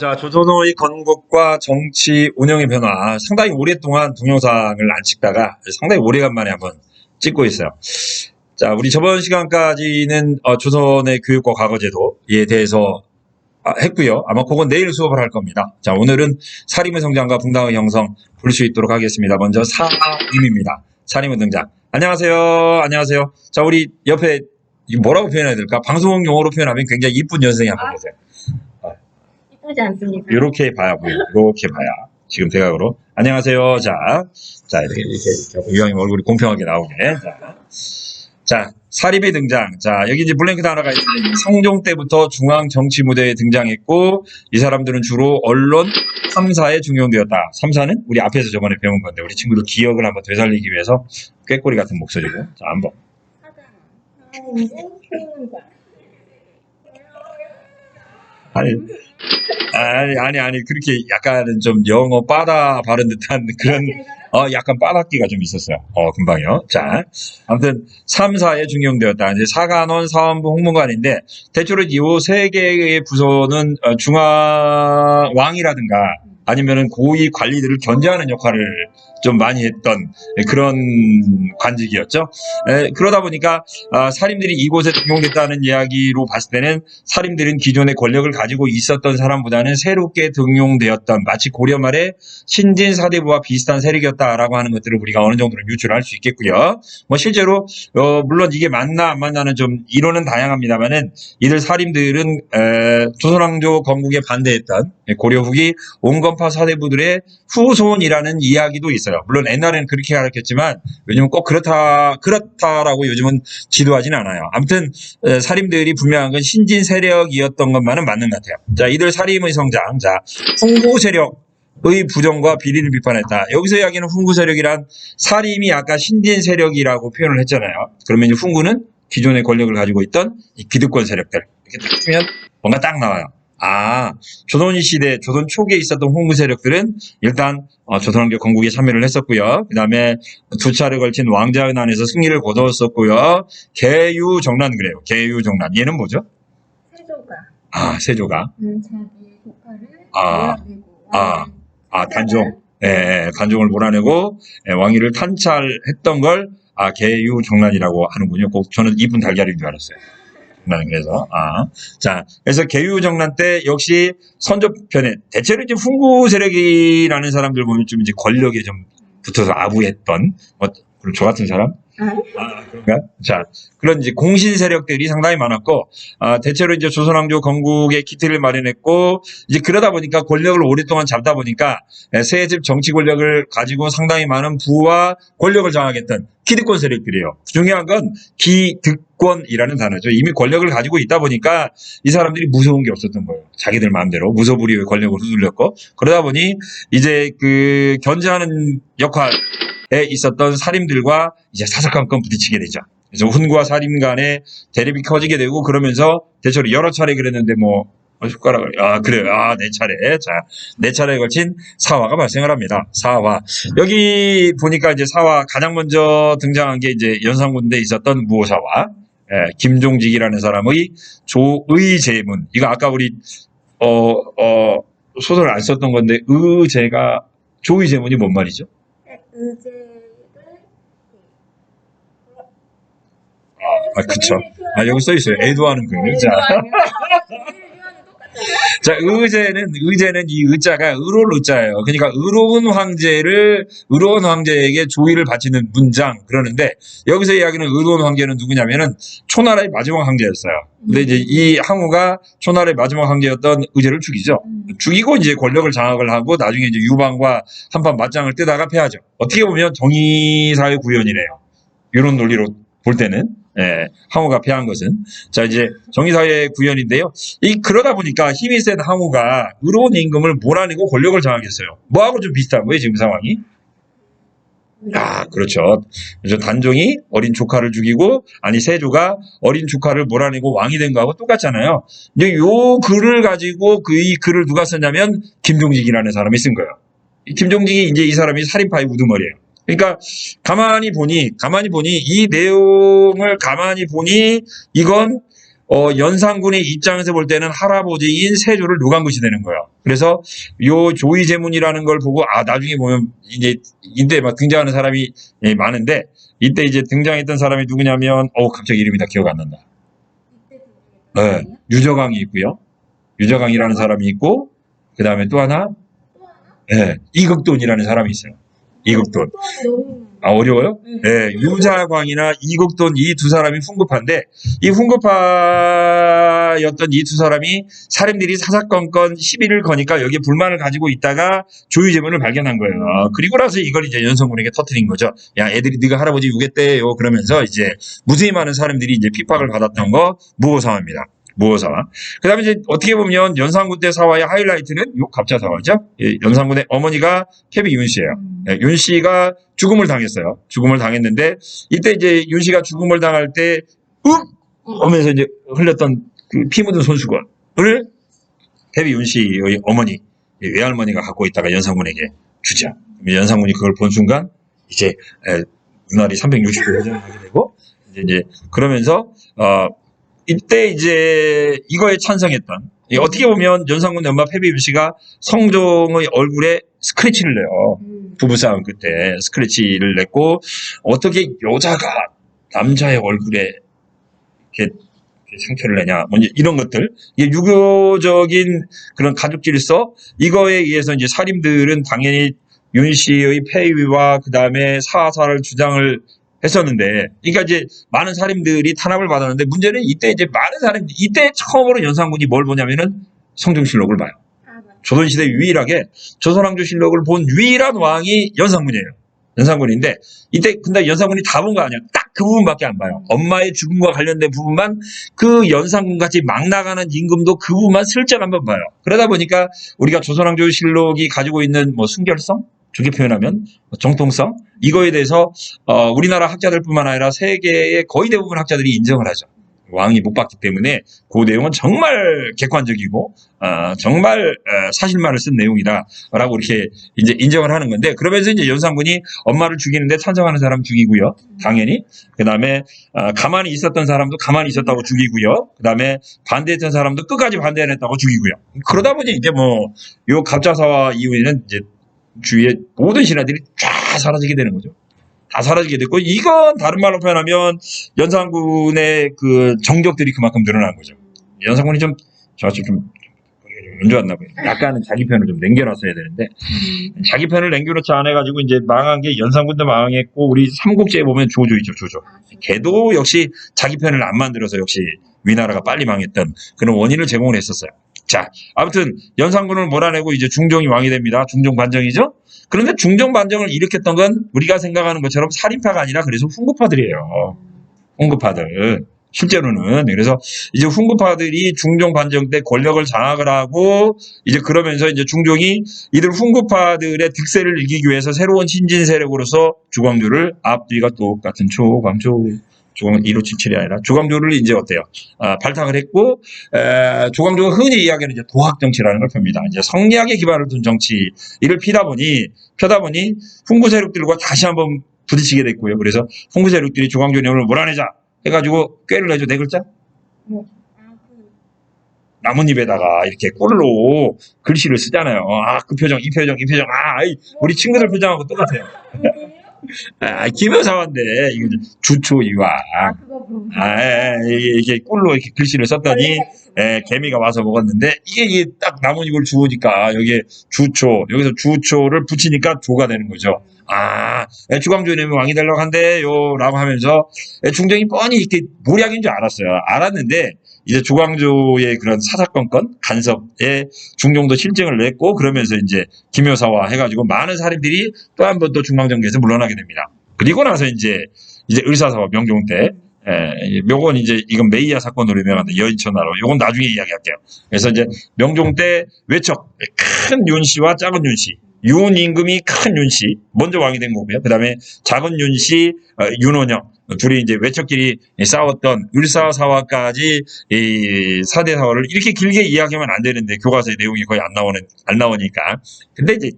자, 조선의 건국과 정치 운영의 변화. 상당히 오랫동안 동영상을 안 찍다가 상당히 오래간만에 한번 찍고 있어요. 자, 우리 저번 시간까지는 조선의 교육과 과거제도에 대해서 했고요. 아마 그건 내일 수업을 할 겁니다. 자, 오늘은 사림의 성장과 붕당의 형성 볼 수 있도록 하겠습니다. 먼저 사림입니다. 사림의 등장. 안녕하세요. 안녕하세요. 자, 우리 옆에 뭐라고 표현해야 될까? 방송 용어로 표현하면 굉장히 이쁜 여성이 한분 계세요. 이쁘지 않습니까? 이렇게 봐야 보여요. 이렇게 봐야. 지금 대각으로. 안녕하세요. 자, 이렇게 이왕이면 얼굴이 공평하게 나오게. 자, 사림의 등장. 자, 여기 이제 블랭크 단어가 있는데, 성종 때부터 중앙 정치 무대에 등장했고, 이 사람들은 주로 언론 3사에 중용되었다. 3사는 우리 앞에서 저번에 배운 건데, 우리 친구들 기억을 한번 되살리기 위해서 꾀꼬리 같은 목소리고. 자, 한번. 아니, 그렇게 약간은 좀 영어 빠다 바른 듯한 그런, 약간 빠닥기가 좀 있었어요. 금방요. 자, 아무튼, 3사에 중용되었다. 이제 사관원, 사원부, 홍문관인데, 대체로 이 세 개의 부서는 중앙, 왕이라든가, 아니면은 고위 관리들을 견제하는 역할을 좀 많이 했던 그런 관직이었죠. 그러다 보니까 사림들이 이곳에 등용됐다는 이야기로 봤을 때는 사림들은 기존의 권력을 가지고 있었던 사람보다는 새롭게 등용되었던 마치 고려 말의 신진 사대부와 비슷한 세력이었다라고 하는 것들을 우리가 어느 정도로 유추할 수 있겠고요. 뭐 실제로 물론 이게 맞나 안 맞나는 좀 이론은 다양합니다만은 이들 사림들은 조선왕조 건국에 반대했던 고려 후기 온건파 사대부들의 후손이라는 이야기도 있어요. 물론 옛날에는 그렇게 가르쳤지만 요즘은 꼭 그렇다라고 요즘은 지도하진 않아요. 아무튼 사림들이 분명한 건 신진 세력이었던 것만은 맞는 것 같아요. 자, 이들 사림의 성장. 자, 훈구 세력의 부정과 비리를 비판했다. 여기서 이야기하는 훈구 세력이란 사림이 아까 신진 세력이라고 표현을 했잖아요. 그러면 이제 훈구는 기존의 권력을 가지고 있던 이 기득권 세력들. 이렇게 딱 보면 뭔가 딱 나와요. 조선 시대, 조선 초기에 있었던 훈구 세력들은 일단 조선왕조 건국에 참여를 했었고요. 그 다음에 두 차례 걸친 왕자은안에서 승리를 거두었었고요. 계유정난 그래요. 계유정난. 얘는 뭐죠? 세조가. 세조가. 자기 조카를 몰아내고. 단종. 단종을 몰아내고 왕위를 탄찰했던 걸 계유정난이라고 하는군요. 꼭 저는 이쁜 달걀인 줄 알았어요. 그래서 그래서 계유정난 때 역시 선조편에 대체로 이제 훈구 세력이라는 사람들 보면 좀 이제 권력에 좀 붙어서 아부했던 그럼 저 같은 사람? 그런가? 자, 그런 이제 공신 세력들이 상당히 많았고, 대체로 이제 조선왕조 건국의 기틀을 마련했고, 이제 그러다 보니까 권력을 오랫동안 잡다 보니까 세집 정치 권력을 가지고 상당히 많은 부와 권력을 장악했던 기득권 세력들이에요. 중요한 건 기득권이라는 단어죠. 이미 권력을 가지고 있다 보니까 이 사람들이 무서운 게 없었던 거예요. 자기들 마음대로 무소불위의 권력을 휘둘렸고, 그러다 보니 이제 그 견제하는 역할 에 있었던 사림들과 이제 사사건건 부딪히게 되죠. 그래서 훈구와 사림 간의 대립이 커지게 되고 그러면서 대체로 여러 차례 그랬는데 숟가락을 그래요. 네 차례. 자, 네 차례에 걸친 사화가 발생을 합니다. 사화. 여기 보니까 이제 사화 가장 먼저 등장한 게 이제 연산군대에 있었던 무오사화. 김종직이라는 사람의 조의제문. 이거 아까 우리 소설을 안 썼던 건데 의제가 조의제문이 뭔 말이죠? 의제를 그쵸. 여기 써 있어요. 애도하는 그. 자, 의제는 이 의자가 의로울 의자예요. 그러니까 의로운 황제에게 조의를 바치는 문장, 그러는데, 여기서 이야기는 의로운 황제는 누구냐면은, 초나라의 마지막 황제였어요. 근데 이제 이 항우가 초나라의 마지막 황제였던 의제를 죽이죠. 죽이고 이제 권력을 장악을 하고, 나중에 이제 유방과 한판 맞짱을 뜨다가 패하죠. 어떻게 보면 정의사의 구현이래요. 이런 논리로 볼 때는. 항우가 패한 것은. 자, 이제 정의사회 구현인데요. 그러다 보니까 힘이 센 항우가 의로운 임금을 몰아내고 권력을 장악했어요. 뭐하고 좀 비슷한 거예요, 지금 상황이? 그렇죠. 그래서 단종이 어린 조카를 죽이고, 세조가 어린 조카를 몰아내고 왕이 된 거하고 똑같잖아요. 이제 요 글을 가지고 이 글을 누가 썼냐면 김종직이라는 사람이 쓴 거예요. 김종직이 이제 이 사람이 살인파의 우두머리예요. 그러니까 가만히 보니 이 내용을 가만히 보니 이건 연산군의 입장에서 볼 때는 할아버지인 세조를 누간 것이 되는 거예요. 그래서 요 조의제문이라는 걸 보고 나중에 보면 이제 이때 막 등장하는 사람이 많은데 이때 이제 등장했던 사람이 누구냐면 갑자기 이름이 다 기억 안 난다. 네, 유저강이 있고요. 유저강이라는 사람이 있고 그다음에 또 하나 네, 이극돈이라는 사람이 있어요. 이극돈. 어려워요? 네, 유자광이나 이극돈 이 두 사람이 훈급파인데 이 훈급파였던 이 두 사람이 사람들이 사사건건 시비를 거니까 여기에 불만을 가지고 있다가 조의제문을 발견한 거예요. 그리고 나서 이걸 이제 연산군에게 터뜨린 거죠. 야, 애들이 네가 할아버지 유겠대요. 그러면서 이제 무수히 많은 사람들이 이제 핍박을 받았던 거 무호사화입니다. 무호사화. 그 다음에 이제 어떻게 보면 연산군 때 사화의 하이라이트는 요 갑자사화죠. 연산군의 어머니가 케비 윤 씨예요. 윤 씨가 죽음을 당했어요. 죽음을 당했는데 이때 이제 윤 씨가 죽음을 당할 때 하면서 이제 흘렸던 그 피 묻은 손수건을 케비 윤 씨의 어머니 외할머니가 갖고 있다가 연산군에게 주죠. 연산군이 그걸 본 순간 이제 눈알이 360도 회전하게 되고 이제 그러면서 이때 이제 이거에 찬성했던 어떻게 보면 연산군의 엄마 페비윤 씨가 성종의 얼굴에 스크래치를 내요. 부부싸움 끝에 스크래치를 냈고 어떻게 여자가 남자의 얼굴에 이렇게 상처를 내냐 뭐 이런 것들 이게 유교적인 그런 가족 질서 이거에 의해서 이제 살인들은 당연히 윤 씨의 폐위와 그 다음에 사사를 주장을 했었는데, 그러니까 이제 많은 사람들이 탄압을 받았는데 문제는 이때 이제 많은 사람들이 이때 처음으로 연산군이 뭘 보냐면은 성종실록을 봐요. 조선시대 유일하게 조선왕조실록을 본 유일한 왕이 연산군이에요. 연산군인데 이때 근데 연산군이 다 본 거 아니야. 딱 그 부분밖에 안 봐요. 엄마의 죽음과 관련된 부분만 그 연산군 같이 막 나가는 임금도 그 부분만 슬쩍 한번 봐요. 그러다 보니까 우리가 조선왕조실록이 가지고 있는 뭐 순결성 좋게 표현하면 정통성 이거에 대해서 우리나라 학자들뿐만 아니라 세계의 거의 대부분 학자들이 인정을 하죠. 왕이 못 봤기 때문에 그 내용은 정말 객관적이고 정말 사실만을 쓴 내용이다라고 이렇게 이제 인정을 하는 건데 그러면서 이제 연산군이 엄마를 죽이는데 찬성하는 사람 죽이고요. 당연히 그다음에 가만히 있었던 사람도 가만히 있었다고 죽이고요. 그다음에 반대했던 사람도 끝까지 반대 안 했다고 죽이고요. 그러다 보니 이제 뭐 요 갑자사화 이후에는 이제 주위의 모든 신하들이 쫙 사라지게 되는 거죠. 다 사라지게 됐고 이건 다른 말로 표현하면 연산군의 그 정적들이 그만큼 늘어난 거죠. 연산군이 좀 안 좋았나 봐요. 약간은 자기 편을 좀 남겨놨어야 되는데 자기 편을 남겨놓지 않아가지고 이제 망한 게 연산군도 망했고 우리 삼국지에 보면 조조 있죠. 조조. 걔도 역시 자기 편을 안 만들어서 역시 위나라가 빨리 망했던 그런 원인을 제공을 했었어요. 자, 아무튼 연산군을 몰아내고 이제 중종이 왕이 됩니다. 중종 반정이죠. 그런데 중종 반정을 일으켰던 건 우리가 생각하는 것처럼 살인파가 아니라 그래서 훈구파들이에요. 훈구파들. 실제로는 그래서 이제 훈구파들이 중종 반정 때 권력을 장악을 하고 이제 그러면서 이제 중종이 이들 훈구파들의 득세를 이기기 위해서 새로운 신진 세력으로서 주광조를 앞뒤가 똑같은 조광조 1577이 아니라 조광조를 이제 어때요? 발탁을 했고 조광조가 흔히 이야기하는 이제 도학 정치라는 걸 펴니다. 이제 성리학에 기반을 둔 정치 이를 펴다 보니 훈구 세력들과 다시 한번 부딪히게 됐고요. 그래서 훈구 세력들이 조광조 령을 몰아내자 해가지고 꾀를 내죠. 네 글자? 나뭇잎에다가 이렇게 꼴로 글씨를 쓰잖아요. 그 표정, 이 표정. 우리 친구들 표정하고 똑같아요. 김효사인데 이거 주초이와 이게 꿀로 이렇게 글씨를 썼더니 개미가 와서 먹었는데 이게 딱 나뭇잎을 주우니까 여기에 주초 여기서 주초를 붙이니까 조가 되는 거죠. 주광조님이 왕이 되려고 한대요 라고 하면서 중종이 뻔히 이렇게 모략인 줄 알았어요. 알았는데 이제 조광조의 그런 사사건건 간섭에 중종도 실증을 냈고 그러면서 이제 김효사화 해가지고 많은 사람들이 또 한 번 또 중앙정계에서 물러나게 됩니다. 그리고 나서 이제 을사사화 명종 때 요건 이제 이건 메이야 사건으로 유명한데 여인천하로 요건 나중에 이야기할게요. 그래서 이제 명종 때 외척 큰 윤씨와 작은 윤씨 윤 임금이 큰 윤씨 먼저 왕이 된 거고요. 그 다음에 작은 윤씨 윤원영 둘이 이제 외척끼리 싸웠던 을사사화까지 이 4대 사화를 이렇게 길게 이야기하면 안 되는데 교과서의 내용이 거의 안 나오니까. 근데 이제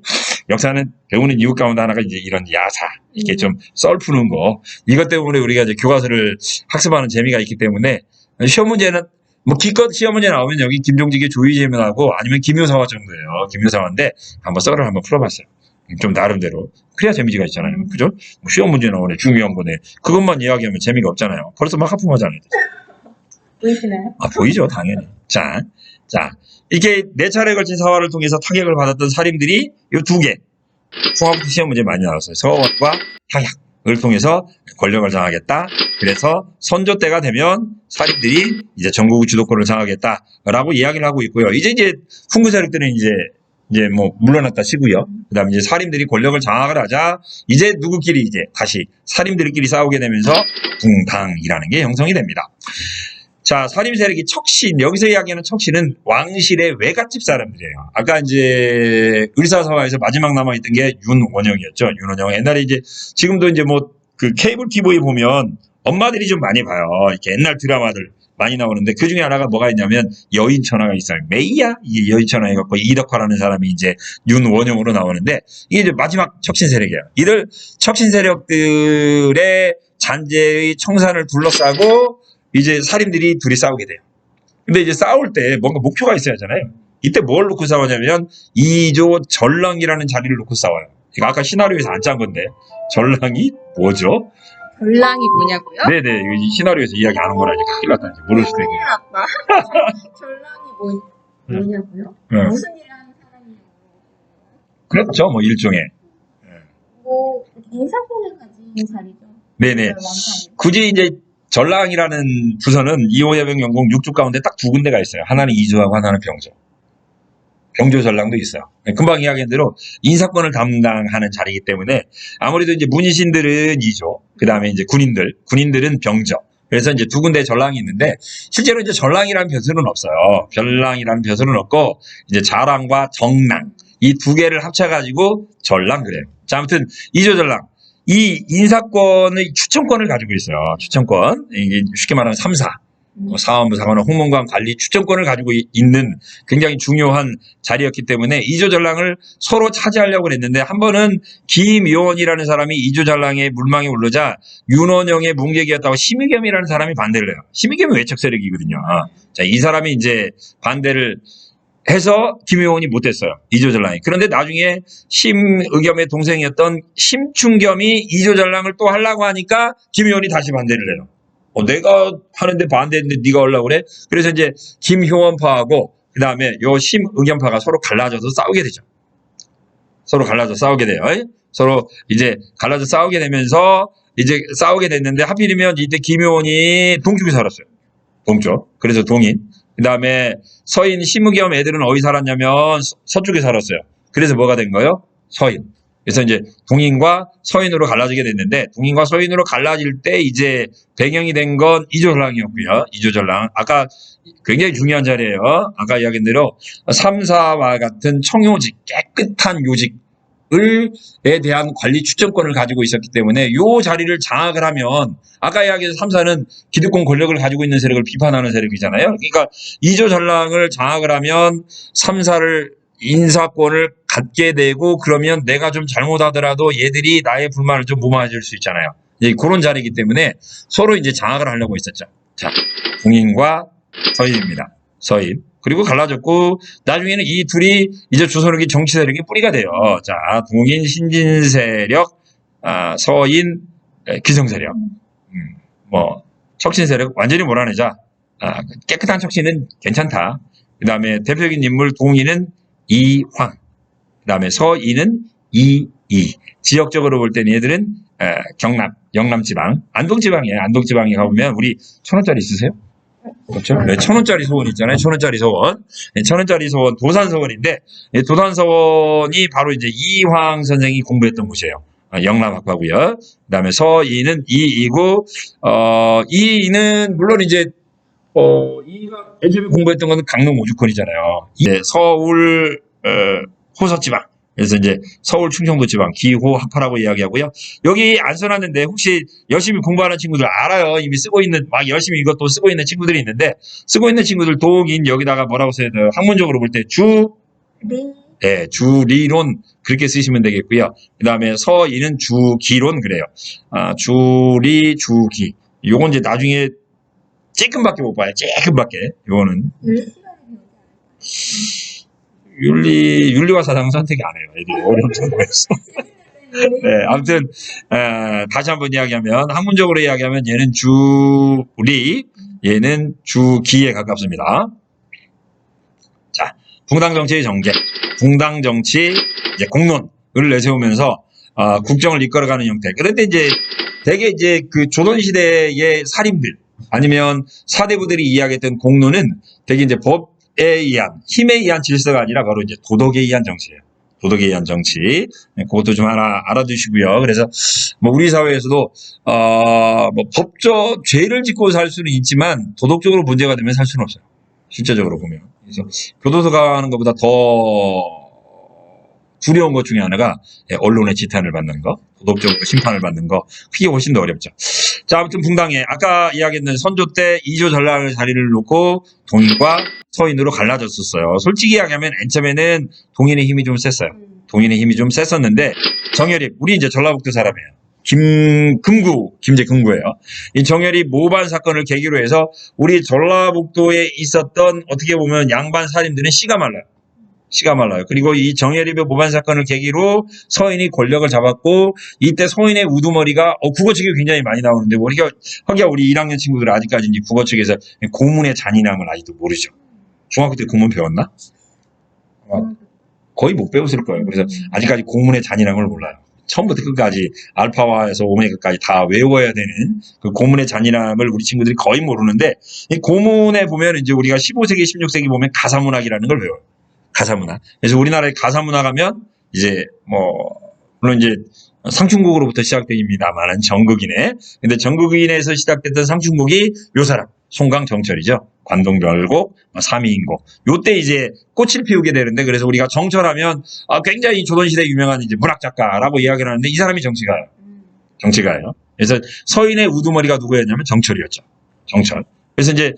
역사는 배우는 이유 가운데 하나가 이제 이런 야사 이렇게 좀 썰 푸는 거 이것 때문에 우리가 이제 교과서를 학습하는 재미가 있기 때문에 시험 문제는 뭐 기껏 시험 문제 나오면 여기 김종직의 조이제면하고 아니면 김효사화 정도예요. 김효사화인데 한번 썰을 한번 풀어봤어요. 좀 나름대로. 그래야 재미가 있잖아요. 그죠? 뭐 시험 문제 나오네, 중요한 거네. 그것만 이야기하면 재미가 없잖아요. 벌써 막 하품하잖아요. 보이시나요? 아, 보이죠, 당연히. 자, 이렇게 4차례에 걸친 사화를 통해서 타격을 받았던 살인들이 이 2개. 중학교 시험 문제 많이 나왔어요. 서원과 타격을 통해서 권력을 장악했다. 그래서 선조 때가 되면 살인들이 이제 전국 주도권을 장악했다라고 이야기를 하고 있고요. 이제 훈구 세력들은 이제 뭐 물러났다 치고요. 그다음에 이제 살인들이 권력을 장악을 하자 이제 누구끼리 이제 다시 살인들끼리 싸우게 되면서 붕당이라는 게 형성이 됩니다. 자, 살인 세력이 척신, 여기서 이야기하는 척신은 왕실의 외갓집 사람들이에요. 아까 이제 의사사화에서 마지막 남아있던 게 윤원영이었죠. 윤원영. 옛날에 이제, 지금도 이제 뭐, 그 케이블 TV에 보면 엄마들이 좀 많이 봐요. 이렇게 옛날 드라마들 많이 나오는데 그 중에 하나가 뭐가 있냐면 여인천하가 있어요. 메이야? 이게 여인천하 해갖고 이덕화라는 사람이 이제 윤원영으로 나오는데 이게 이제 마지막 척신 세력이에요. 이들 척신 세력들의 잔재의 청산을 둘러싸고 이제 살인들이 둘이 싸우게 돼요. 근데 이제 싸울 때 뭔가 목표가 있어야 하잖아요. 이때 뭘 놓고 싸우냐면 2조 전랑이라는 자리를 놓고 싸워요. 이거 아까 시나리오에서 안 짠 건데 전랑이 뭐죠? 전랑이 뭐냐고요? 네네, 이 시나리오에서 이야기 안 한 거라 이제 큰일 났다. 이제 모를 수도 있겠네요. 전랑이 뭐냐고요? 네. 무슨 일을 하는 사람이냐고. 그렇죠, 뭐 일종의. 뭐 인사권을 가진 자리죠. 네네. 왕자님. 굳이 이제 전랑이라는 부서는 이호야병 영공 6조 가운데 딱 2군데가 있어요. 하나는 이조하고 하나는 병조. 병조 전랑도 있어요. 금방 이야기한 대로 인사권을 담당하는 자리이기 때문에 아무래도 이제 문신들은 이조, 그 다음에 이제 군인들은 병조. 그래서 이제 2군데 전랑이 있는데 실제로 이제 전랑이라는 벼슬은 없어요. 전랑이라는 벼슬은 없고 이제 자랑과 정랑 이 2개를 합쳐가지고 전랑 그래요. 자, 아무튼 이조 전랑. 이 인사권의 추천권을 가지고 있어요. 추천권. 이게 쉽게 말하면 3사. 사원부, 사관원, 홍문관 관리 추천권을 가지고 있는 굉장히 중요한 자리였기 때문에 이조전랑을 서로 차지하려고 했는데 한 번은 김요원이라는 사람이 이조전랑의 물망에 오르자 윤원영의 뭉객이었다고 심의겸이라는 사람이 반대를 해요. 심의겸이 외척 세력이거든요. 자, 이 사람이 이제 반대를 해서 김효원이 못됐어요. 이조전랑이. 그런데 나중에 심의겸의 동생이었던 심충겸이 이조전랑을 또 하려고 하니까 김효원이 다시 반대를 해요. 내가 하는데 반대했는데 네가 하려고 그래? 그래서 이제 김효원파하고 그 다음에 요 심의겸파가 서로 갈라져서 싸우게 되죠. 서로 갈라져 싸우게 돼요. 서로 이제 갈라져 싸우게 되면서 이제 싸우게 됐는데 하필이면 이때 김효원이 동쪽에 살았어요. 동쪽. 그래서 동인. 그 다음에 서인 심의겸 애들은 어디 살았냐면 서쪽에 살았어요. 그래서 뭐가 된 거예요? 서인. 그래서 이제 동인과 서인으로 갈라지게 됐는데 동인과 서인으로 갈라질 때 이제 배경이 된 건 이조전랑이었고요. 이조전랑. 아까 굉장히 중요한 자리예요. 아까 이야기한 대로 3사와 같은 청요직, 깨끗한 요직에 대한 관리 추천권을 가지고 있었기 때문에 이 자리를 장악을 하면 아까 이야기한 3사는 기득권 권력을 가지고 있는 세력을 비판하는 세력이잖아요. 그러니까 이조전랑을 장악을 하면 3사를 인사권을 갖게 되고 그러면 내가 좀 잘못하더라도 얘들이 나의 불만을 좀 무마해줄 수 있잖아요. 그런 자리이기 때문에 서로 이제 장악을 하려고 했었죠. 자, 동인과 서인입니다. 서인. 그리고 갈라졌고 나중에는 이 둘이 이제 조선후기 정치 세력의 뿌리가 돼요. 자, 동인 신진 세력, 서인 기성 세력. 뭐 척신 세력 완전히 몰아내자. 깨끗한 척신은 괜찮다. 그 다음에 대표적인 인물 동인은 이황, 그 다음에 서인은 이이. 지역적으로 볼 때는 얘들은 경남, 영남지방, 안동지방이에요. 안동지방에 가보면 우리 1,000원짜리 있으세요? 그렇죠? 네, 1,000원짜리 소원 있잖아요. 1,000원짜리 소원. 네, 1,000원짜리 소원, 도산서원인데 도산서원이 바로 이제 이황 선생이 공부했던 곳이에요. 영남학과고요. 그 다음에 서인은 이이고 이이는 물론 이제 이가 애초에 공부했던 건 강릉 오죽헌이잖아요. 네, 서울 호서지방. 그래서 이제 서울 충청도 지방 기호 학파라고 이야기하고요. 여기 안 써놨는데 혹시 열심히 공부하는 친구들 알아요. 이미 쓰고 있는 막 열심히 이것도 쓰고 있는 친구들이 있는데 쓰고 있는 친구들 동인 여기다가 뭐라고 써야 돼요? 학문적으로 볼 때 네, 주리론 그렇게 쓰시면 되겠고요. 그 다음에 서인은 주기론 그래요. 주리 주기. 요건 이제 나중에 쬐끔밖에 못 봐요. 쬐끔밖에. 요거는 그 시간이 배우지 윤리와 사상은 선택이 안 해요. 애들이 어려운 정도에서. 않을까요? 네, 아무튼 다시 한번 이야기하면 학문적으로 이야기하면 얘는 주리, 얘는 주기에 가깝습니다. 자, 붕당 정치의 전개, 붕당 정치 이제 공론을 내세우면서 국정을 이끌어가는 형태. 그런데 이제 대개 이제 그 조선 시대의 살인들 아니면 사대부들이 이야기했던 공론은 대개 이제 법에 의한 힘에 의한 질서가 아니라 바로 이제 도덕에 의한 정치예요. 도덕에 의한 정치. 네, 그것도 좀 하나 알아두시고요. 그래서 뭐 우리 사회에서도 뭐 법적 죄를 짓고 살 수는 있지만 도덕적으로 문제가 되면 살 수는 없어요. 실제적으로 보면. 그래서 교도소 가는 것보다 더 두려운 것 중에 하나가 언론의 지탄을 받는 거, 도덕적으로 심판을 받는 거, 그게 훨씬 더 어렵죠. 자, 아무튼 붕당에 아까 이야기했던 선조 때 이조 전략을 자리를 놓고 동인과 서인으로 갈라졌었어요. 솔직히 이야기하면 맨 처음에는 동인의 힘이 좀 셌어요. 동인의 힘이 좀 셌었는데 정열이 우리 이제 전라북도 사람이에요. 김제금구예요. 이 정열이 모반 사건을 계기로 해서 우리 전라북도에 있었던 어떻게 보면 양반 살인들은 씨가 말라요. 씨가 말라요. 그리고 이 정예리배 모반 사건을 계기로 서인이 권력을 잡았고 이때 서인의 우두머리가 국어책이 굉장히 많이 나오는데 하기야 우리 1학년 친구들 아직까지 이제 국어책에서 고문의 잔인함을 아직도 모르죠. 중학교 때 고문 배웠나? 거의 못 배웠을 거예요. 그래서 아직까지 고문의 잔인함을 몰라요. 처음부터 끝까지 알파화에서 오메가까지 다 외워야 되는 그 고문의 잔인함을 우리 친구들이 거의 모르는데 이 고문에 보면 이제 우리가 15세기, 16세기 보면 가사문학이라는 걸 배워요. 가사문화. 그래서 우리나라의 가사문화 가면 이제 물론 이제 상충곡으로부터 시작됩니다만은 정극이네. 근데 정극인에서 시작됐던 상충곡이 요 사람 송강정철이죠. 관동별곡, 삼이인곡. 요때 이제 꽃을 피우게 되는데 그래서 우리가 정철하면 굉장히 조선시대 유명한 이제 문학 작가라고 이야기를 하는데 이 사람이 정치가요. 정치가예요. 그래서 서인의 우두머리가 누구였냐면 정철이었죠. 정철. 그래서 이제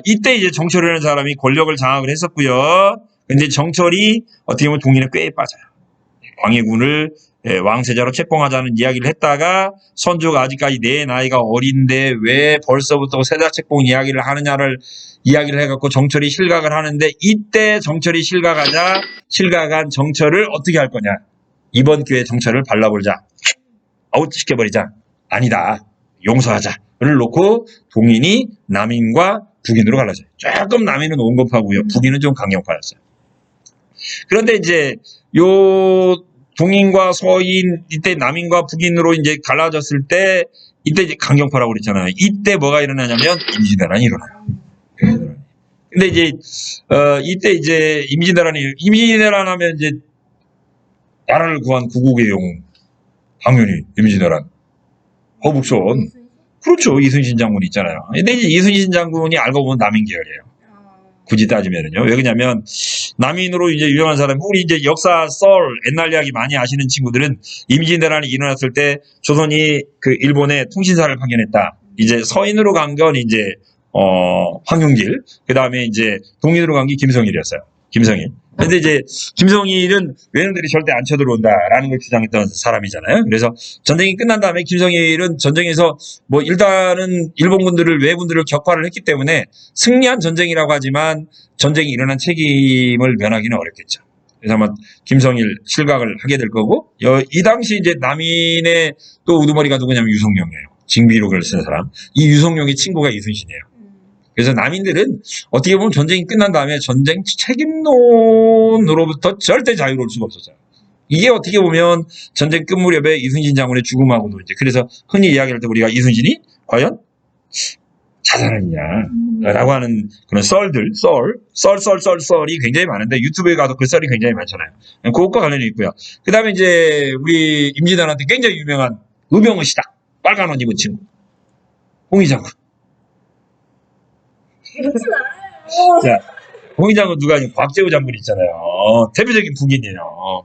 이때 이제 정철이라는 사람이 권력을 장악을 했었고요. 근데 정철이 어떻게 보면 동인의 꾀에 빠져요. 광해군을 왕세자로 책봉하자는 이야기를 했다가 선조가 아직까지 내 나이가 어린데 왜 벌써부터 세자 책봉 이야기를 하느냐를 이야기를 해갖고 정철이 실각을 하는데 이때 정철이 실각한 정철을 어떻게 할 거냐. 이번 기회에 정철을 발라볼자. 아웃시켜버리자. 아니다. 용서하자를 놓고 동인이 남인과 북인으로 갈라져요. 조금 남인은 온건파고요. 북인은 좀 강경파였어요. 그런데 이제 요 동인과 서인 이때 남인과 북인으로 이제 갈라졌을 때 이때 이제 강경파라고 그랬잖아요. 이때 뭐가 일어나냐면 임진왜란이 일어나요. 근데 이제 이때 이제 임진왜란 하면 이제 나라를 구한 구국의 영웅 당연히 임진왜란 허북손 그렇죠. 이순신 장군 있잖아요. 근데 이제 이순신 장군이 알고 보면 남인 계열이에요. 굳이 따지면은요. 왜 그러냐면 남인으로 이제 유명한 사람, 우리 이제 역사 옛날 이야기 많이 아시는 친구들은 임진왜란이 일어났을 때 조선이 그 일본에 통신사를 파견했다. 이제 서인으로 간 건 이제 황용길, 그 다음에 이제 동인으로 간 게 김성일이었어요. 김성일. 근데 이제 김성일은 외놈들이 절대 안 쳐들어온다라는 걸 주장했던 사람이잖아요. 그래서 전쟁이 끝난 다음에 김성일은 전쟁에서 뭐 일단은 일본군들을 외군들을 격파를 했기 때문에 승리한 전쟁이라고 하지만 전쟁이 일어난 책임을 면하기는 어렵겠죠. 그래서 아마 김성일 실각을 하게 될 거고 이 당시 이제 남인의 또 우두머리가 누구냐면 유성룡이에요. 징비록을 쓴 사람. 이 유성룡의 친구가 이순신이에요. 그래서 남인들은 어떻게 보면 전쟁이 끝난 다음에 전쟁 책임론으로부터 절대 자유로울 수가 없었어요. 이게 어떻게 보면 전쟁 끝 무렵에 이순신 장군의 죽음하고도 이제 그래서 흔히 이야기할 때 우리가 이순신이 과연 자살했냐 라고 하는 그런 썰이 굉장히 많은데 유튜브에 가도 그 썰이 굉장히 많잖아요. 그것과 관련이 있고요. 그 다음에 이제 우리 임진왜란한테 굉장히 유명한 의병의 시작 빨간 옷 입은 친구 홍의장군. 자, 홍의장군 누가 아니고 곽재우 장군 있잖아요. 대표적인 북인이에요.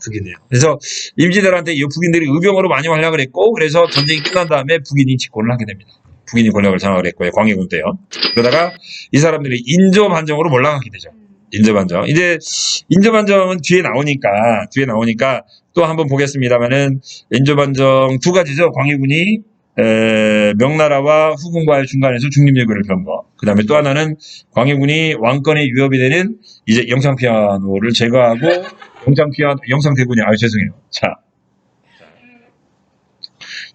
그래서 임진왜란한테 이 북인들이 의병으로 많이 활약을 했고 그래서 전쟁이 끝난 다음에 북인이 집권을 하게 됩니다. 북인이 권력을 장악을 했고요. 광해군 때요. 그러다가 이 사람들이 인조반정으로 몰락하게 되죠. 인조반정. 이제 인조반정은 뒤에 나오니까 또 한번 보겠습니다만은 인조반정 두 가지죠. 광해군이 명나라와 후금과의 중간에서 중립외교를 편 거. 그 다음에 또 하나는 광해군이 왕권에 위협이 되는 이제 영창피아노를 제거하고 영창대군이, 죄송해요. 자,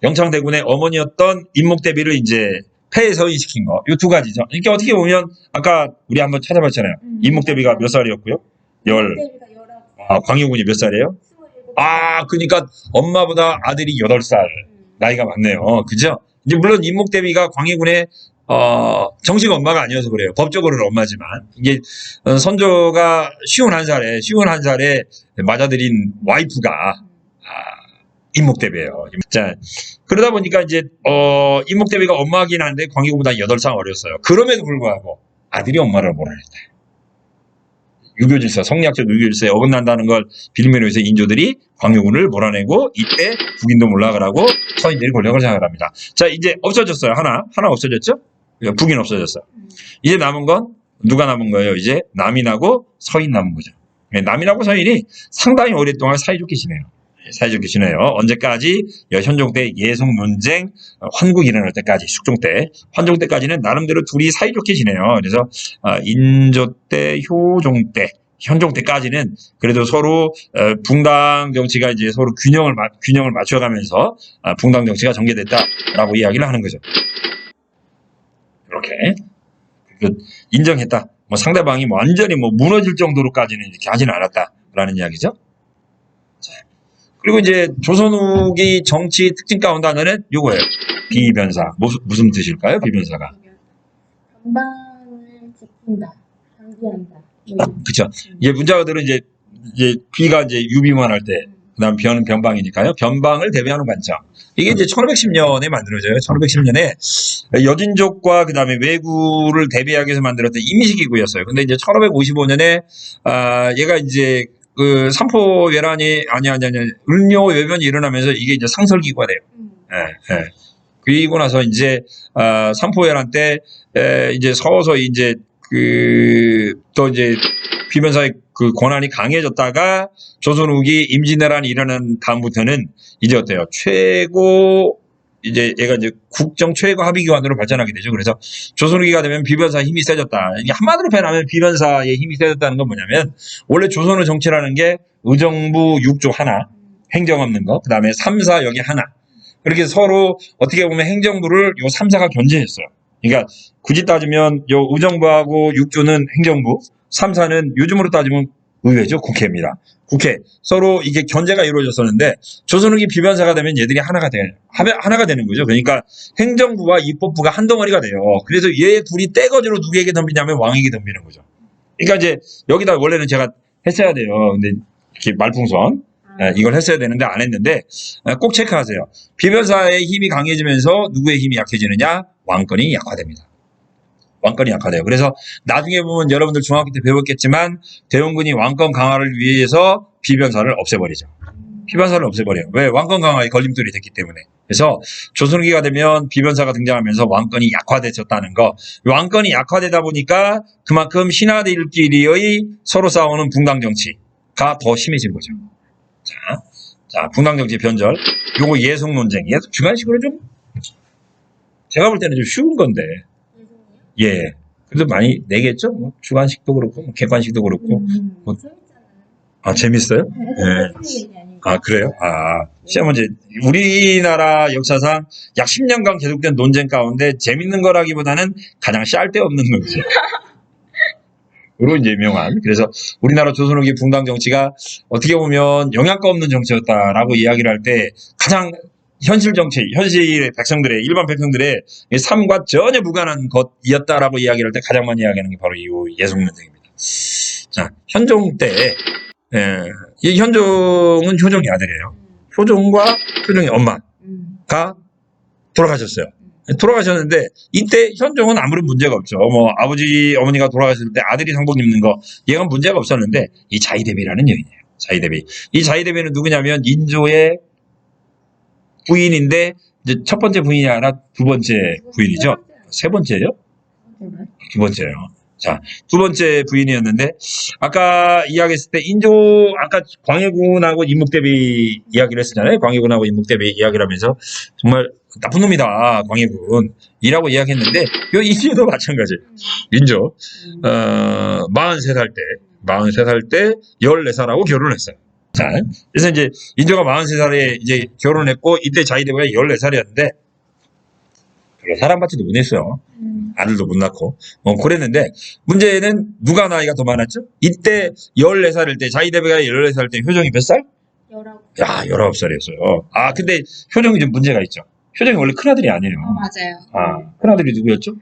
영창대군의 어머니였던 임목대비를 이제 폐서인시킨 거. 이 두 가지죠. 그러니까 어떻게 보면 아까 우리 한번 찾아봤잖아요. 임목대비가 몇 살이었고요? 때리가 19. 광해군이 몇 살이에요? 27. 그러니까 엄마보다 아들이 8살 나이가 많네요. 그죠? 이제 물론 임목대비가 광해군의 정식 엄마가 아니어서 그래요. 법적으로는 엄마지만 이게 선조가 쉬운 한 살에 맞아들인 와이프가 임목대비예요. 자, 그러다 보니까 이제 임목대비가 엄마긴 한데 광해군보다 8살 어렸어요. 그럼에도 불구하고 아들이 엄마를 몰아냈다. 유교질서, 성리학적 유교질서에 어긋난다는 걸 빌미로 해서 인조들이 광해군을 몰아내고 이때 북인도 몰락을 서인들이 권력을 장악합니다. 자, 이제 없어졌어요. 하나 없어졌죠? 북인 없어졌어. 이제 남은 건 누가 남은 거예요? 이제 남인하고 서인 남은 거죠. 남인하고 서인이 상당히 오랫동안 사이좋게 지내요. 언제까지? 현종 때 예성 논쟁, 환국이 일어날 때까지, 숙종 때, 환종 때까지는 나름대로 둘이 사이좋게 지내요. 그래서 인조 때, 효종 때, 현종 때까지는 그래도 서로 붕당 정치가 이제 서로 균형을 맞춰가면서 붕당 정치가 전개됐다라고 이야기를 하는 거죠. 이렇게 인정했다. 상대방이 완전히 무너질 정도로까지는 이렇게 하지는 않았다라는 이야기죠. 그리고 이제 조선 후기 정치 특징 가운데 하나는 요거예요. 비변사. 무슨 뜻일까요? 비변사가. 전방을 지킨다. 장기한다. 그쵸. 이게 문자어들은 이제 비가 이제 유비만 할 때, 그 다음 변은 변방이니까요. 변방을 대비하는 관점. 이게 이제 1510년에 만들어져요. 1510년에 여진족과 그 다음에 왜구를 대비하기 위해서 만들었던 임시기구였어요. 근데 이제 1555년에, 얘가 이제 삼포 외란이, 을묘 외변이 일어나면서 이게 이제 상설기구가 돼요. 예. 그리고 나서 이제, 삼포 외란 때, 이제 서서히 이제, 또 이제, 비변사의 권한이 강해졌다가, 조선 후기 임진왜란이 일어난 다음부터는 이제 어때요? 얘가 이제 국정 최고 합의기관으로 발전하게 되죠. 그래서 조선 후기가 되면 비변사의 힘이 세졌다. 이게 한마디로 표현하면 비변사의 힘이 세졌다는 건 뭐냐면, 원래 조선의 정치라는 게 의정부 6조 하나, 행정 없는 거, 그 다음에 3사 여기 하나. 그렇게 서로 어떻게 보면 행정부를 요 3사가 견제했어요. 그러니까 굳이 따지면 요 의정부하고 6조는 행정부, 3사는 요즘으로 따지면 의회죠. 국회입니다. 국회. 서로 이게 견제가 이루어졌었는데 조선 후기 비변사가 되면 얘들이 하나가 되는 거죠. 그러니까 행정부와 입법부가 한 덩어리가 돼요. 그래서 얘 둘이 떼거지로 누구에게 덤비냐면 왕에게 덤비는 거죠. 그러니까 이제 여기다 원래는 제가 했어야 돼요. 근데 이렇게 말풍선. 이걸 했어야 되는데 안 했는데 꼭 체크하세요. 비변사의 힘이 강해지면서 누구의 힘이 약해지느냐? 왕권이 약화됩니다. 왕권이 약화돼요. 그래서 나중에 보면 여러분들 중학교 때 배웠겠지만 대원군이 왕권 강화를 위해서 비변사를 없애버리죠. 비변사를 없애버려요. 왜? 왕권 강화에 걸림돌이 됐기 때문에. 그래서 조선후기가 되면 비변사가 등장하면서 왕권이 약화되었다는 거. 왕권이 약화되다 보니까 그만큼 신하들끼리의 서로 싸우는 붕당 정치가 더 심해진 거죠. 자, 붕당 정치 변절. 요거 예속 논쟁. 주관식으로 좀 제가 볼 때는 좀 쉬운 건데. 예. 그래도 많이 내겠죠? 주관식도 그렇고, 객관식도 그렇고. 재밌어요? 예. 그래요? 시험 문제. 우리나라 역사상 약 10년간 계속된 논쟁 가운데 재밌는 거라기보다는 가장 쌀데없는 논쟁. 으로 이제 유명한. 그래서 우리나라 조선 후기 붕당 정치가 어떻게 보면 영양가 없는 정치였다라고 이야기를 할 때 가장 현실 정치, 현실의 백성들의, 일반 백성들의 삶과 전혀 무관한 것이었다라고 이야기를 할 때 가장 많이 이야기하는 게 바로 이 예속 논쟁입니다. 자, 현종 때, 이 현종은 효종의 아들이에요. 효종과 효종의 엄마가 돌아가셨어요. 돌아가셨는데 이때 현종은 아무런 문제가 없죠. 아버지 어머니가 돌아가셨을 때 아들이 상복 입는 거 얘가 문제가 없었는데 이 자의대비라는 여인이에요. 자의대비. 이 자의대비는 누구냐면 인조의 부인인데 이제 첫 번째 부인이 아니라 두 번째 부인이죠. 세 번째요? 두 번째요. 자, 두 번째 부인이었는데, 아까 이야기했을 때, 아까 광해군하고 인목대비 이야기를 했었잖아요. 광해군하고 인목대비 이야기를 하면서, 정말 나쁜 놈이다, 광해군. 이라고 이야기했는데, 요 인조도 마찬가지. 인조, 43살 때 14살하고 결혼했어요. 자, 그래서 이제, 인조가 43살에 이제 결혼했고, 이때 자이대부가 14살이었는데, 별로 사랑받지도 못했어요. 아들도 못 낳고. 그랬는데, 문제는 누가 나이가 더 많았죠? 이때 14살일 때, 자이대비가 14살 때 효정이 몇 살? 19. 야, 19살이었어요. 아, 근데 효정이 좀 문제가 있죠. 효정이 원래 큰아들이 아니에요. 맞아요. 아, 큰아들이 누구였죠?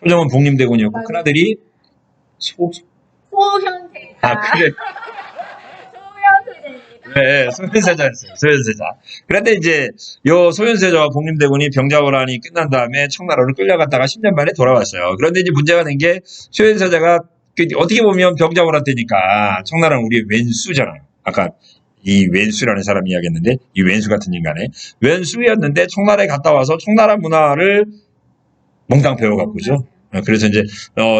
효정은 복림대군이었고, 맞아요. 큰아들이 소현세자. 아, 그래. 소현세자입니다. 네, 소현세자였어요. 소현세자. 그런데 이제 요 소현세자와 복림대군이 병자호란이 끝난 다음에 청나라로 끌려갔다가 10년 만에 돌아왔어요. 그런데 이제 문제가 된 게 소현세자가 어떻게 보면 병자호란 때니까 청나라는 우리 왼수잖아요. 아까 이 왼수라는 사람이 이야기했는데 이 왼수 같은 인간의 왼수였는데 청나라에 갔다 와서 청나라 문화를 몽땅 배워갖고죠. 그래서 이제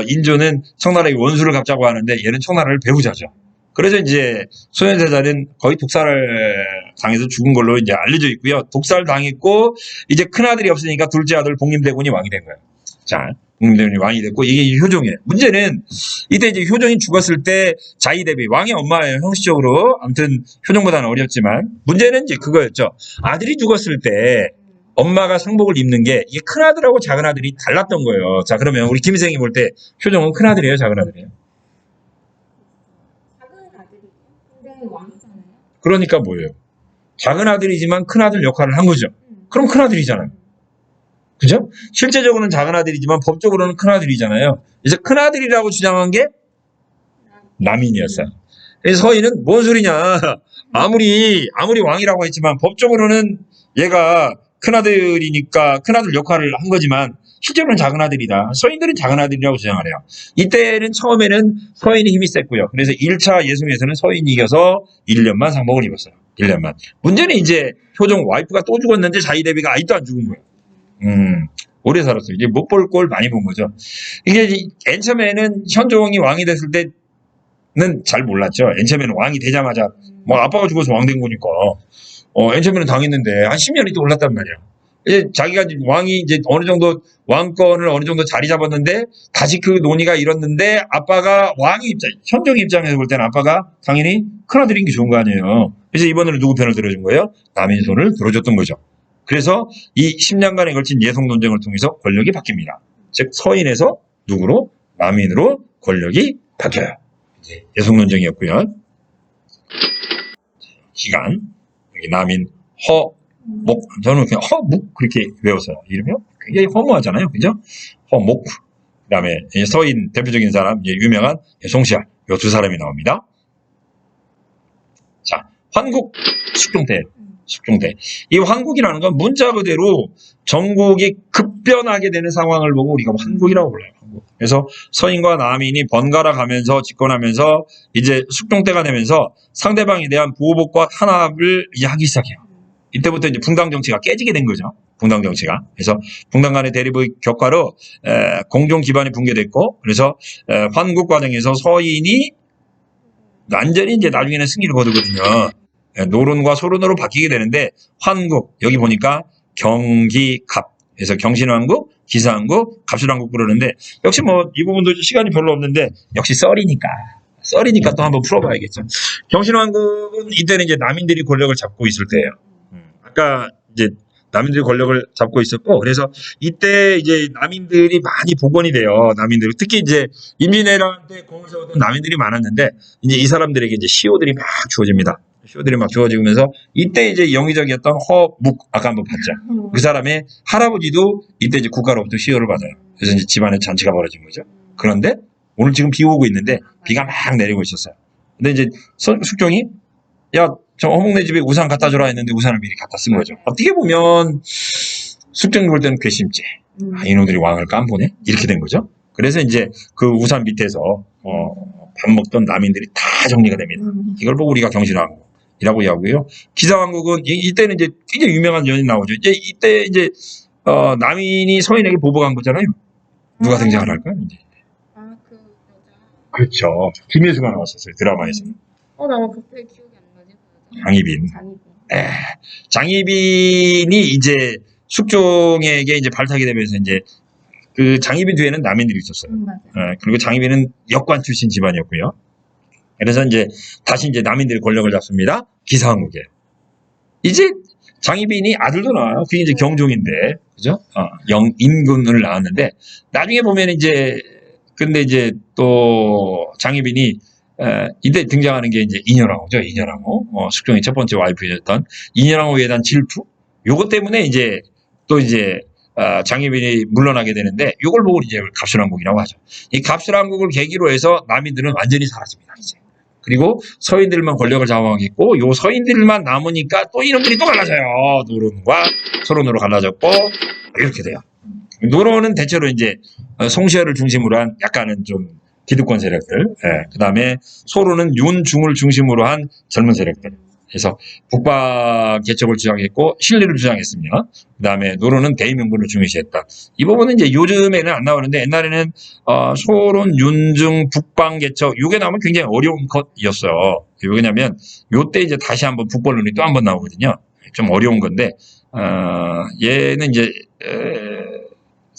인조는 청나라의 원수를 갚자고 하는데 얘는 청나라를 배우자죠. 그래서 이제 소현세자는 거의 독살을 당해서 죽은 걸로 이제 알려져 있고요. 독살 당했고 이제 큰 아들이 없으니까 둘째 아들 복림대군이 왕이 된 거예요. 자, 복림대군이 왕이 됐고 이게 효종이에요. 문제는 이때 이제 효종이 죽었을 때 자이대비 왕의 엄마예요. 형식적으로 아무튼 효종보다는 어렸지만 문제는 이제 그거였죠. 아들이 죽었을 때 엄마가 상복을 입는 게 이게 큰 아들하고 작은 아들이 달랐던 거예요. 자, 그러면 우리 김희생이 볼 때 효종은 큰 아들이에요, 작은 아들이에요? 작은 아들이에요. 근데 왕이잖아요. 그러니까 뭐예요? 작은 아들이지만 큰 아들 역할을 한 거죠. 그럼 큰 아들이잖아요. 그죠? 실제적으로는 작은 아들이지만 법적으로는 큰 아들이잖아요. 그래서 큰 아들이라고 주장한 게 남인이었어요. 그래서 서인은 뭔 소리냐? 아무리 왕이라고 했지만 법적으로는 얘가 큰 아들이니까 큰 아들 역할을 한 거지만 실제로는 작은 아들이다. 서인들은 작은 아들이라고 주장을 해요. 이때는 처음에는 서인이 힘이 셌고요. 그래서 1차 예송에서는 서인이 이겨서 1년만 상복을 입었어요. 1년만. 문제는 이제 효종 와이프가 또 죽었는데 자이대비가 아직도 안 죽은 거예요. 오래 살았어요. 이제 못 볼 꼴 많이 본 거죠. 이게 맨 처음에는 현종이 왕이 됐을 때는 잘 몰랐죠. 맨 처음에는 왕이 되자마자 뭐 아빠가 죽어서 왕 된 거니까. 맨 처음에는 당했는데 한 10년이 또 올랐단 말이야. 이제 자기가 왕이 이제 어느 정도 왕권을 어느 정도 자리 잡았는데 다시 그 논의가 일었는데 아빠가 현종 입장에서 볼 때는 아빠가 당연히 큰아들인 게 좋은 거 아니에요. 그래서 이번에는 누구 편을 들어준 거예요? 남인 손을 들어줬던 거죠. 그래서 이 10년간에 걸친 예송 논쟁을 통해서 권력이 바뀝니다. 즉 서인에서 누구로? 남인으로 권력이 바뀌어요. 이제 예송 논쟁이었고요. 기간 여기 남인 허목 저는 그냥 허묵 그렇게 외웠어요. 이름이요? 굉장히 허무하잖아요, 그죠? 허목 그다음에 서인 대표적인 사람 유명한 송시알 이 두 사람이 나옵니다. 자, 환국 숙종대. 이 환국이라는 건 문자 그대로 전국이 급변하게 되는 상황을 보고 우리가 환국이라고 불러요. 환국. 그래서 서인과 남인이 번갈아 가면서 집권하면서 이제 숙종대가 되면서 상대방에 대한 보복과 탄압을 이제 하기 시작해요. 이때부터 이제 붕당 정치가 깨지게 된 거죠. 붕당 정치가. 그래서 붕당 간의 대립의 격화로 공종 기반이 붕괴됐고 그래서 환국 과정에서 서인이 완전히 이제 나중에는 승리를 거두거든요. 노론과 소론으로 바뀌게 되는데 환국 여기 보니까 경기갑 그래서 경신왕국, 기사왕국, 갑술왕국 그러는데 역시 뭐 이 부분도 시간이 별로 없는데 역시 썰이니까 또 한번 풀어봐야겠죠. 경신왕국은 이때는 이제 남인들이 권력을 잡고 있을 때예요. 아까 이제 남인들이 권력을 잡고 있었고 그래서 이때 이제 남인들이 많이 복원이 돼요. 남인들 특히 이제 임진왜란 때 공을 세웠던 남인들이 많았는데 이제 이 사람들에게 이제 시호들이 막 주어집니다. 시호들이 막 주어지면서 이때 이제 영의적이었던 허묵 아까 한번 봤죠. 그 사람의 할아버지도 이때 이제 국가로부터 시호를 받아요. 그래서 이제 집안에 잔치가 벌어진 거죠. 그런데 오늘 지금 비 오고 있는데 비가 막 내리고 있었어요. 근데 이제 숙종이 야, 저 허묵네 집에 우산 갖다 줘라 했는데 우산을 미리 갖다 쓴 거죠. 어떻게 보면 숙종이 볼 때는 괘씸죄. 이놈들이 왕을 깜보네? 이렇게 된 거죠. 그래서 이제 그 우산 밑에서 밥 먹던 남인들이 다 정리가 됩니다. 이걸 보고 우리가 경신왕국이라고 이야기하고요. 기사왕국은 이때는 이제 굉장히 유명한 연인 나오죠. 이때 이제 남인이 서인에게 보복한 거잖아요. 누가 등장을 할까요? 이제. 그렇죠. 김혜수가 나왔었어요. 드라마에서는. 나 갑자기 기억이 안 나지? 장희빈. 장희빈. 장희빈이 이제 숙종에게 이제 발탁이 되면서 이제 그 장희빈 뒤에는 남인들이 있었어요. 맞아요. 그리고 장희빈은 역관 출신 집안이었고요. 그래서 이제 다시 이제 남인들이 권력을 잡습니다. 기사항국에. 이제 장희빈이 아들도 나와요. 그게 이제 경종인데, 그죠? 영인군을 낳았는데, 나중에 보면 이제, 근데 이제 또 장희빈이, 이때 등장하는 게 이제 인현왕후죠. 인현왕후. 숙종의 첫 번째 와이프였던 인현왕후에 대한 질투? 요것 때문에 이제, 또 이제, 장희빈이 물러나게 되는데, 요걸 보고 이제 갑술왕국이라고 하죠. 이 갑술왕국을 계기로 해서 남인들은 완전히 사라집니다, 이제. 그리고 서인들만 권력을 잡아가겠고, 요 서인들만 남으니까 또 이놈들이 또 갈라져요. 노론과 소론으로 갈라졌고, 이렇게 돼요. 노론은 대체로 이제 송시열을 중심으로 한 약간은 좀 기득권 세력들, 그 다음에 소론은 윤중을 중심으로 한 젊은 세력들. 그래서 북방 개척을 주장했고 신리를 주장했습니다. 그 다음에 노론은 대의명분을 중요시했다. 이 부분은 이제 요즘에는 안 나오는데 옛날에는 소론, 윤중, 북방 개척 이게 나오면 굉장히 어려운 컷이었어요. 왜냐하면 요때 이제 다시 한번 북벌론이 또 한 번 나오거든요. 좀 어려운 건데 얘는 이제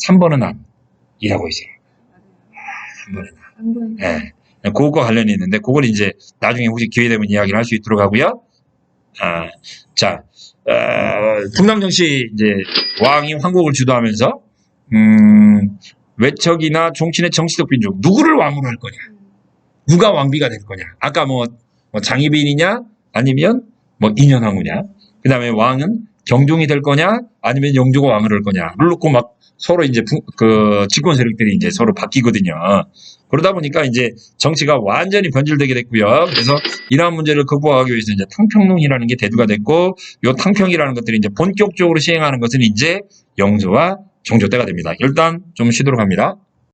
3번은 암이라고 있어요. 3번은 암. 네. 그것과 관련이 있는데 그걸 이제 나중에 혹시 기회 되면 이야기를 할 수 있도록 하고요. 자, 풍남정씨 이제 왕이 황국을 주도하면서 외척이나 종친의 정치적 빈중 누구를 왕으로 할 거냐, 누가 왕비가 될 거냐. 아까 뭐 장희빈이냐 아니면 뭐 인현왕후냐. 그 다음에 왕은 경종이 될 거냐 아니면 영조가 왕을 할 거냐를 놓고 막 서로 이제 그 집권 세력들이 이제 서로 바뀌거든요. 그러다 보니까 이제 정치가 완전히 변질되게 됐고요. 그래서 이러한 문제를 극복하기 위해서 이제 탕평론이라는 게 대두가 됐고, 요 탕평이라는 것들이 이제 본격적으로 시행하는 것은 이제 영조와 정조 때가 됩니다. 일단 좀 쉬도록 합니다.